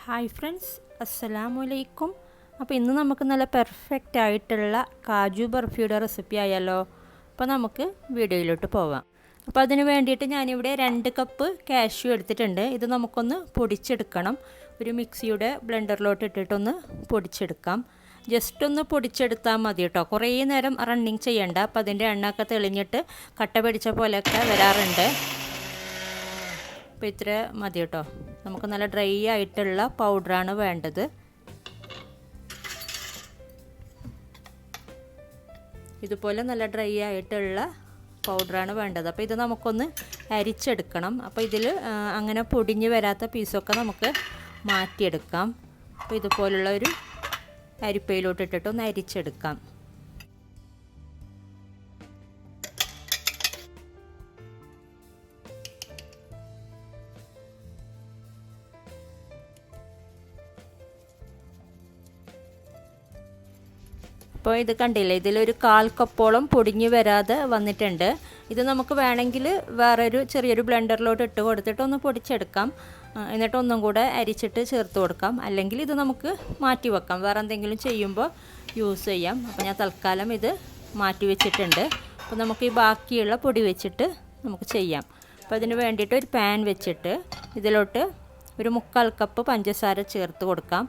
Hi friends, അസ്സലാമലൈക്കും. അപ്പോൾ ഇന്ന് നമുക്ക് നല്ല പെർഫെക്റ്റ് ആയിട്ടുള്ള കാജു ബർഫിയുടെ റെസിപ്പി ആയാലോ. അപ്പോൾ നമുക്ക് വീഡിയോയിലോട്ട് പോവാം. അപ്പോൾ അതിന് വേണ്ടിയിട്ട് ഞാനിവിടെ 2 കപ്പ് കാഷ്യൂ എടുത്തിട്ടുണ്ട്. ഇത് നമുക്കൊന്ന് പൊടിച്ചെടുക്കണം. ഒരു മിക്സിയുടെ ബ്ലെൻഡറിലോട്ട് ഇട്ടിട്ടൊന്ന് പൊടിച്ചെടുക്കാം. ജസ്റ്റ് ഒന്ന് പൊടിച്ചെടുത്താൽ മതി കേട്ടോ. കുറേ നേരം റണ്ണിങ് ചെയ്യണ്ട. അപ്പോൾ അതിൻ്റെ എണ്ണയൊക്കെ തെളിഞ്ഞിട്ട് കട്ട പിടിച്ച പോലെയൊക്കെ വരാറുണ്ട്. അപ്പോൾ ഇത്ര മതി കേട്ടോ. നമുക്ക് നല്ല ഡ്രൈ ആയിട്ടുള്ള പൗഡറാണ് വേണ്ടത്. ഇതുപോലെ നല്ല ഡ്രൈ ആയിട്ടുള്ള പൗഡറാണ് വേണ്ടത്. അപ്പോൾ ഇത് നമുക്കൊന്ന് അരിച്ചെടുക്കണം. അപ്പോൾ ഇതിൽ അങ്ങനെ പൊടിഞ്ഞ് വരാത്ത പീസൊക്കെ നമുക്ക് മാറ്റിയെടുക്കാം. അപ്പോൾ ഇതുപോലുള്ള ഒരു അരിപ്പയിലോട്ട് ഇട്ടിട്ട് ഒന്ന് അരിച്ചെടുക്കാം. അപ്പോൾ ഇത് കണ്ടില്ലേ, ഇതിലൊരു 1/4 കപ്പോളം പൊടിഞ്ഞ് വരാതെ വന്നിട്ടുണ്ട്. ഇത് നമുക്ക് വേണമെങ്കിൽ വേറൊരു ചെറിയൊരു ബ്ലെൻഡറിലോട്ട് ഇട്ട് കൊടുത്തിട്ട് ഒന്ന് പൊടിച്ചെടുക്കാം. എന്നിട്ട് ഒന്നും കൂടെ അരിച്ചിട്ട് ചേർത്ത് കൊടുക്കാം. അല്ലെങ്കിൽ ഇത് നമുക്ക് മാറ്റി വെക്കാം, വേറെ എന്തെങ്കിലും ചെയ്യുമ്പോൾ യൂസ് ചെയ്യാം. അപ്പോൾ ഞാൻ തൽക്കാലം ഇത് മാറ്റി വെച്ചിട്ടുണ്ട്. അപ്പോൾ നമുക്ക് ഈ ബാക്കിയുള്ള പൊടി വെച്ചിട്ട് നമുക്ക് ചെയ്യാം. അപ്പോൾ അതിന് വേണ്ടിയിട്ട് ഒരു പാൻ വെച്ചിട്ട് ഇതിലോട്ട് ഒരു 1/4 കപ്പ് പഞ്ചസാര ചേർത്ത് കൊടുക്കാം.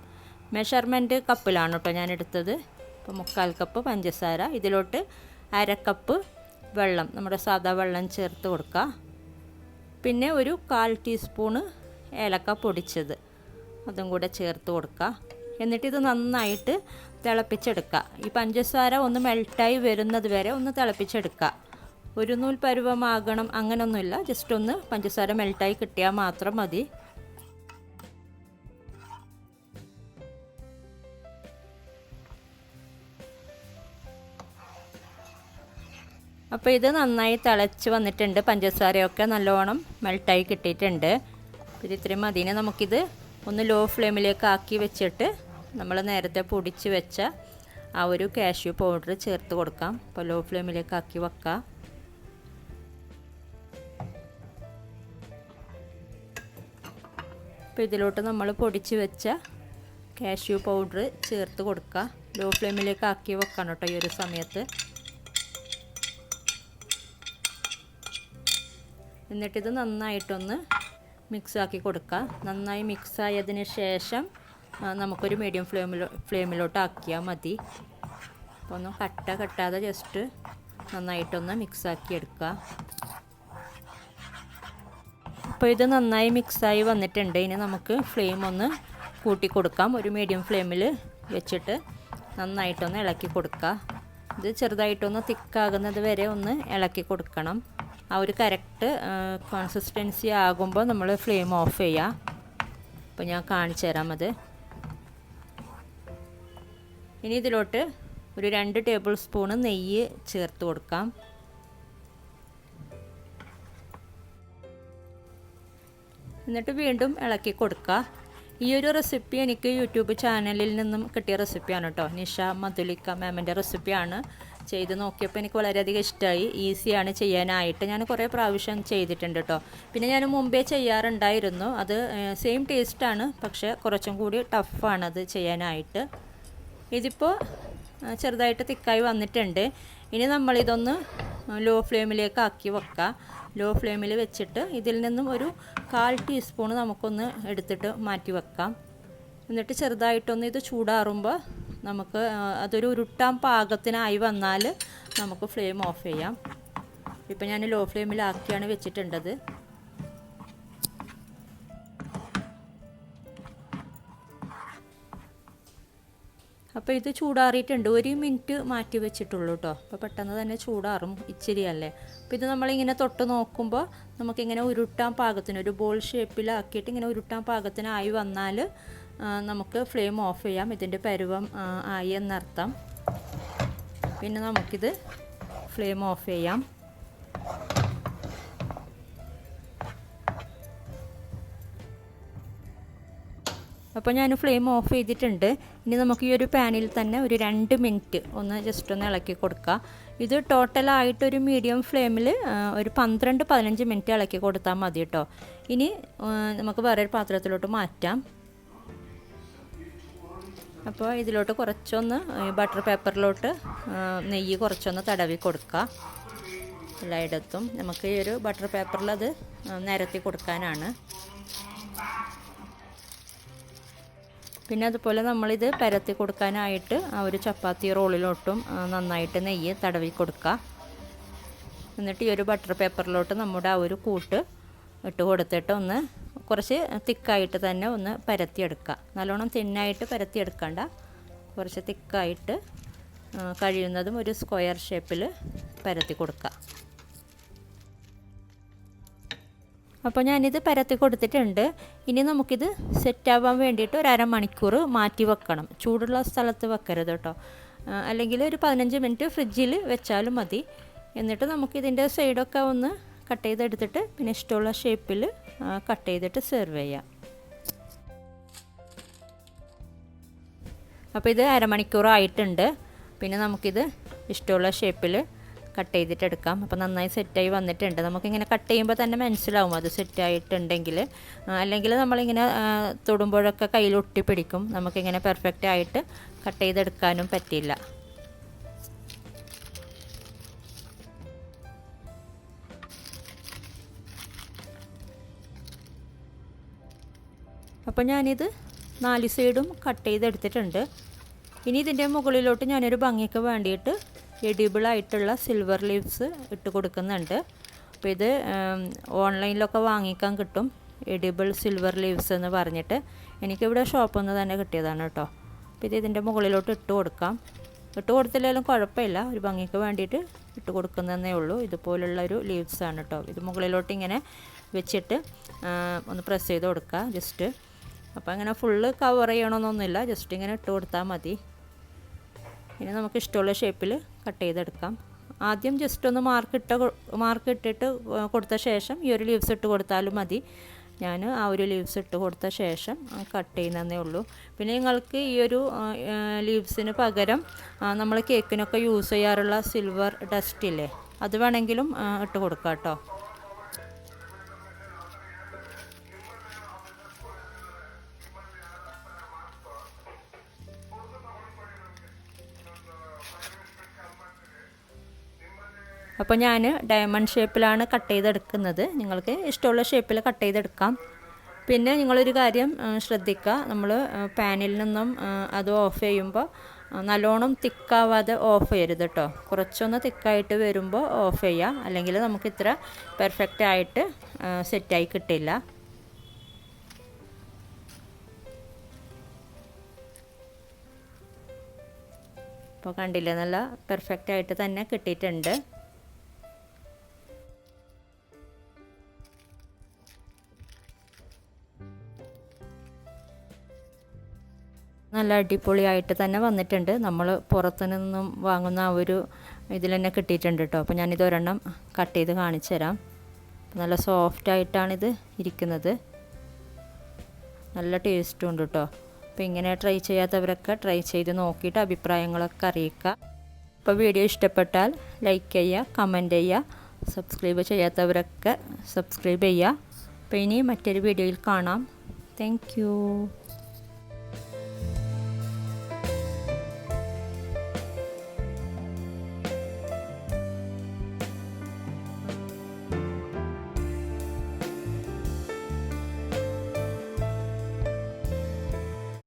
മെഷർമെൻറ്റ് കപ്പിലാണ് കേട്ടോ ഞാൻ എടുത്തത്. അപ്പോൾ 1/4 കപ്പ് പഞ്ചസാര, ഇതിലോട്ട് 1/2 കപ്പ് വെള്ളം, നമ്മുടെ സാദാ വെള്ളം ചേർത്ത് കൊടുക്കുക. പിന്നെ ഒരു 1/4 ടീസ്പൂണ് ഏലക്ക പൊടിച്ചത് അതും കൂടെ ചേർത്ത് കൊടുക്കുക. എന്നിട്ടിത് നന്നായിട്ട് തിളപ്പിച്ചെടുക്കുക. ഈ പഞ്ചസാര ഒന്ന് മെൽട്ടായി വരുന്നത് വരെ ഒന്ന് തിളപ്പിച്ചെടുക്കുക. ഒരു നൂൽ പരുവമാകണം അങ്ങനെയൊന്നുമില്ല, ജസ്റ്റ് ഒന്ന് പഞ്ചസാര മെൽട്ടായി കിട്ടിയാൽ മാത്രം മതി. അപ്പോൾ ഇത് നന്നായി തിളച്ച് വന്നിട്ടുണ്ട്. പഞ്ചസാരയൊക്കെ നല്ലോണം മെൽട്ടായി കിട്ടിയിട്ടുണ്ട്. ഇത് ഇത്രയും മതിനെ നമുക്കിത് ഒന്ന് ലോ ഫ്ലെയിമിലേക്ക് ആക്കി വെച്ചിട്ട് നമ്മൾ നേരത്തെ പൊടിച്ച് വെച്ച ആ ഒരു കാഷ്യൂ പൗഡർ ചേർത്ത് കൊടുക്കാം. അപ്പോൾ ലോ ഫ്ലെയിമിലേക്ക് ആക്കി വെക്കാം. അപ്പോൾ ഇതിലോട്ട് നമ്മൾ പൊടിച്ച് വെച്ച കാഷ്യൂ പൗഡർ ചേർത്ത് കൊടുക്കുക. ലോ ഫ്ലെയിമിലേക്ക് ആക്കി വെക്കണം കേട്ടോ ഈ ഒരു സമയത്ത്. എന്നിട്ടിത് നന്നായിട്ടൊന്ന് മിക്സാക്കി കൊടുക്കുക. നന്നായി മിക്സായതിന് ശേഷം നമുക്കൊരു മീഡിയം ഫ്ലെയിമിലോട്ട് ആക്കിയാൽ മതി. അപ്പോൾ ഒന്ന് കട്ടാതെ ജസ്റ്റ് നന്നായിട്ടൊന്ന് മിക്സാക്കി എടുക്കുക. അപ്പോൾ ഇത് നന്നായി മിക്സായി വന്നിട്ടുണ്ട്. ഇനി നമുക്ക് ഫ്ലെയിം ഒന്ന് കൂട്ടി കൊടുക്കാം. ഒരു മീഡിയം ഫ്ലെയിമിൽ വെച്ചിട്ട് നന്നായിട്ടൊന്ന് ഇളക്കി കൊടുക്കുക. ഇത് ചെറുതായിട്ടൊന്ന് തിക്കാകുന്നത് വരെ ഒന്ന് ഇളക്കി കൊടുക്കണം. ആ ഒരു കറക്റ്റ് കൺസിസ്റ്റൻസി ആകുമ്പോൾ നമ്മൾ ഫ്ലെയിം ഓഫ് ചെയ്യുക. അപ്പോൾ ഞാൻ കാണിച്ചു തരാം അത്. ഇനി ഇതിലോട്ട് ഒരു 2 ടേബിൾ സ്പൂണ് നെയ്യ് ചേർത്ത് കൊടുക്കാം. എന്നിട്ട് വീണ്ടും ഇളക്കി കൊടുക്കുക. ഈ ഒരു റെസിപ്പി എനിക്ക് യൂട്യൂബ് ചാനലിൽ നിന്നും കിട്ടിയ റെസിപ്പിയാണ് കേട്ടോ. നിഷ മധുലിക്ക മാമിൻ്റെ റെസിപ്പിയാണ്. ചെയ്ത് നോക്കിയപ്പോൾ എനിക്ക് വളരെയധികം ഇഷ്ടമായി. ഈസിയാണ് ചെയ്യാനായിട്ട്. ഞാൻ കുറേ പ്രാവശ്യം ചെയ്തിട്ടുണ്ട് കേട്ടോ. പിന്നെ ഞാൻ മുമ്പേ ചെയ്യാറുണ്ടായിരുന്നു. അത് സെയിം ടേസ്റ്റാണ്, പക്ഷേ കുറച്ചും കൂടി ടഫാണ് അത് ചെയ്യാനായിട്ട്. ഇതിപ്പോൾ ചെറുതായിട്ട് തിക്കായി വന്നിട്ടുണ്ട്. ഇനി നമ്മളിതൊന്ന് ലോ ഫ്ലെയിമിലേക്ക് ആക്കി വെക്കുക. ലോ ഫ്ലെയിമിൽ വെച്ചിട്ട് ഇതിൽ നിന്നും ഒരു 1/4 ടീസ്പൂൺ നമുക്കൊന്ന് എടുത്തിട്ട് മാറ്റി വെക്കാം. എന്നിട്ട് ചെറുതായിട്ടൊന്ന് ഇത് ചൂടാറുമ്പോൾ നമുക്ക് അതൊരു ഉരുട്ടാൻ പാകത്തിനായി വന്നാൽ നമുക്ക് ഫ്ലെയിം ഓഫ് ചെയ്യാം. ഇപ്പം ഞാൻ ലോ ഫ്ലെയിമിലാക്കിയാണ് വെച്ചിട്ടുണ്ടത്. അപ്പോൾ ഇത് ചൂടാറിയിട്ടുണ്ട്. 1 മിനിറ്റ് മാറ്റി വെച്ചിട്ടുള്ളൂ കേട്ടോ. അപ്പോൾ പെട്ടെന്ന് തന്നെ ചൂടാറും, ഇച്ചിരിയല്ലേ. അപ്പോൾ ഇത് നമ്മളിങ്ങനെ തൊട്ട് നോക്കുമ്പോൾ നമുക്കിങ്ങനെ ഉരുട്ടാൻ പാകത്തിന് ഒരു ബോൾ ഷേപ്പിലാക്കിയിട്ട് ഇങ്ങനെ ഉരുട്ടാൻ പാകത്തിനായി വന്നാൽ നമുക്ക് ഫ്ലെയിം ഓഫ് ചെയ്യാം. ഇതിൻ്റെ പരുവം ആയി എന്നർത്ഥം. പിന്നെ നമുക്കിത് ഫ്ലെയിം ഓഫ് ചെയ്യാം. അപ്പോൾ ഞാൻ ഫ്ലെയിം ഓഫ് ചെയ്തിട്ടുണ്ട്. ഇനി നമുക്ക് ഈ ഒരു പാനിൽ തന്നെ ഒരു 2 മിനിറ്റ് ഒന്ന് ജസ്റ്റ് ഒന്ന് ഇളക്കി കൊടുക്കുക. ഇത് ടോട്ടലായിട്ടൊരു മീഡിയം ഫ്ലെയിമിൽ ഒരു 12-15 മിനിറ്റ് ഇളക്കി കൊടുത്താൽ മതി കേട്ടോ. ഇനി നമുക്ക് വേറൊരു പാത്രത്തിലോട്ട് മാറ്റാം. അപ്പോൾ ഇതിലോട്ട് കുറച്ചൊന്ന് ബട്ടർ പേപ്പറിലോട്ട് നെയ്യ് കുറച്ചൊന്ന് തടവി കൊടുക്കുക. എല്ലായിടത്തും നമുക്ക് ഈ ഒരു ബട്ടർ പേപ്പറിൽ അത് നിരത്തി കൊടുക്കാനാണ്. പിന്നെ അതുപോലെ നമ്മളിത് പരത്തി കൊടുക്കാനായിട്ട് ആ ഒരു ചപ്പാത്തി റോളിലോട്ടും നന്നായിട്ട് നെയ്യ് തടവി കൊടുക്കുക. എന്നിട്ട് ഈ ഒരു ബട്ടർ പേപ്പറിലോട്ട് നമ്മുടെ ആ ഒരു കൂട്ട് ഇട്ട് കൊടുത്തിട്ട് ഒന്ന് കുറച്ച് തിക്കായിട്ട് തന്നെ ഒന്ന് പരത്തിയെടുക്കുക. നല്ലോണം തിന്നായിട്ട് പരത്തിയെടുക്കണ്ട, കുറച്ച് തിക്കായിട്ട് കഴിയുന്നതും ഒരു സ്ക്വയർ ഷേപ്പിൽ പരത്തി കൊടുക്കുക. അപ്പോൾ ഞാനിത് പരത്തി കൊടുത്തിട്ടുണ്ട്. ഇനി നമുക്കിത് സെറ്റാവാൻ വേണ്ടിയിട്ട് ഒരു അരമണിക്കൂർ മാറ്റി വെക്കണം. ചൂടുള്ള സ്ഥലത്ത് വെക്കരുത് കേട്ടോ, അല്ലെങ്കിൽ ഒരു 15 മിനിറ്റ് ഫ്രിഡ്ജിൽ വെച്ചാലും മതി. എന്നിട്ട് നമുക്കിതിൻ്റെ സൈഡൊക്കെ ഒന്ന് കട്ട് ചെയ്തെടുത്തിട്ട് പിന്നെ ഇഷ്ടമുള്ള ഷേപ്പിൽ കട്ട് ചെയ്തിട്ട് സെർവ് ചെയ്യാം. അപ്പോൾ ഇത് അരമണിക്കൂറായിട്ടുണ്ട്. പിന്നെ നമുക്കിത് ഇഷ്ടമുള്ള ഷേപ്പിൽ കട്ട് ചെയ്തിട്ട് എടുക്കാം. അപ്പോൾ നന്നായി സെറ്റായി വന്നിട്ടുണ്ട്. നമുക്കിങ്ങനെ കട്ട് ചെയ്യുമ്പോൾ തന്നെ മനസ്സിലാവും അത് സെറ്റായിട്ടുണ്ടെങ്കിൽ. അല്ലെങ്കിൽ നമ്മളിങ്ങനെ തൊടുമ്പോഴൊക്കെ കയ്യിൽ ഒട്ടിപ്പിടിക്കും. നമുക്കിങ്ങനെ പെർഫെക്റ്റ് ആയിട്ട് കട്ട് ചെയ്തെടുക്കാനും പറ്റില്ല. അപ്പോൾ ഞാനിത് 4 സൈഡും കട്ട് ചെയ്തെടുത്തിട്ടുണ്ട്. ഇനി ഇതിൻ്റെ മുകളിലോട്ട് ഞാനൊരു ഭംഗിക്ക് വേണ്ടിയിട്ട് എഡിബിളായിട്ടുള്ള സിൽവർ ലീവ്സ് ഇട്ട് കൊടുക്കുന്നുണ്ട്. അപ്പോൾ ഇത് ഓൺലൈനിലൊക്കെ വാങ്ങിക്കാൻ കിട്ടും, എഡിബിൾ സിൽവർ ലീവ്സ് എന്ന് പറഞ്ഞിട്ട്. എനിക്കിവിടെ ഷോപ്പിൽ നിന്ന് തന്നെ കിട്ടിയതാണ് കേട്ടോ. അപ്പോൾ ഇത് ഇതിൻ്റെ മുകളിലോട്ട് ഇട്ട് കൊടുക്കാം. ഇട്ട് കൊടുത്തില്ലെങ്കിലും കുഴപ്പമില്ല, ഒരു ഭംഗിക്ക് വേണ്ടിയിട്ട് ഇട്ട് കൊടുക്കുന്നതേ ഉള്ളൂ. ഇതുപോലുള്ളൊരു ലീവ്സാണ് കേട്ടോ. ഇത് മുകളിലോട്ട് ഇങ്ങനെ വെച്ചിട്ട് ഒന്ന് പ്രസ് ചെയ്ത് കൊടുക്കുക ജസ്റ്റ്. അപ്പോൾ അങ്ങനെ ഫുള്ള് കവർ ചെയ്യണമെന്നൊന്നുമില്ല, ജസ്റ്റ് ഇങ്ങനെ ഇട്ട് കൊടുത്താൽ മതി. ഇനി നമുക്ക് ഇഷ്ടമുള്ള ഷേപ്പിൽ കട്ട് ചെയ്തെടുക്കാം. ആദ്യം ജസ്റ്റ് ഒന്ന് മാർക്ക് ഇട്ടിട്ട് കൊടുത്ത ശേഷം ഈ ഒരു ലീവ്സ് ഇട്ട് കൊടുത്താലും മതി. ഞാൻ ആ ഒരു ലീവ്സ് ഇട്ട് കൊടുത്ത ശേഷം കട്ട് ചെയ്യുന്നതേ ഉള്ളൂ. പിന്നെ നിങ്ങൾക്ക് ഈ ഒരു ലീവ്സിന് പകരം നമ്മൾ കേക്കിനൊക്കെ യൂസ് ചെയ്യാറുള്ള സിൽവർ ഡസ്റ്റ് ഇല്ലേ, അത് വേണമെങ്കിലും ഇട്ട് കൊടുക്കാം കേട്ടോ. അപ്പോൾ ഞാൻ ഡയമണ്ട് ഷേപ്പിലാണ് കട്ട് ചെയ്തെടുക്കുന്നത്. നിങ്ങൾക്ക് ഇഷ്ടമുള്ള ഷേപ്പിൽ കട്ട് ചെയ്തെടുക്കാം. പിന്നെ നിങ്ങളൊരു കാര്യം ശ്രദ്ധിക്കുക, നമ്മൾ പാനിൽ നിന്നും അത് ഓഫ് ചെയ്യുമ്പോൾ നല്ലോണം തിക്കാവാതെ ഓഫ് ചെയ്യരുത് കേട്ടോ. കുറച്ചൊന്ന് തിക്കായിട്ട് വരുമ്പോൾ ഓഫ് ചെയ്യുക, അല്ലെങ്കിൽ നമുക്ക് ഇത്ര പെർഫെക്റ്റ് ആയിട്ട് സെറ്റായി കിട്ടില്ല. അപ്പോൾ കണ്ടില്ലേ, നല്ല പെർഫെക്റ്റ് ആയിട്ട് തന്നെ കിട്ടിയിട്ടുണ്ട്. നല്ല അടിപൊളിയായിട്ട് തന്നെ വന്നിട്ടുണ്ട്. നമ്മൾ പുറത്തു നിന്നും വാങ്ങുന്ന ആ ഒരു ഇതിൽ തന്നെ കിട്ടിയിട്ടുണ്ട് കേട്ടോ. അപ്പോൾ ഞാനിത് ഒരെണ്ണം കട്ട് ചെയ്ത് കാണിച്ചു തരാം. നല്ല സോഫ്റ്റായിട്ടാണിത് ഇരിക്കുന്നത്, നല്ല ടേസ്റ്റും ഉണ്ട് കേട്ടോ. അപ്പോൾ ഇങ്ങനെ ട്രൈ ചെയ്യാത്തവരൊക്കെ ട്രൈ ചെയ്ത് നോക്കിയിട്ട് അഭിപ്രായങ്ങളൊക്കെ അറിയിക്കുക. അപ്പോൾ വീഡിയോ ഇഷ്ടപ്പെട്ടാൽ ലൈക്ക് ചെയ്യുക, കമൻറ്റ് ചെയ്യുക, സബ്സ്ക്രൈബ് ചെയ്യാത്തവരൊക്കെ സബ്സ്ക്രൈബ് ചെയ്യുക. അപ്പോൾ ഇനി മറ്റൊരു വീഡിയോയിൽ കാണാം. Thank you.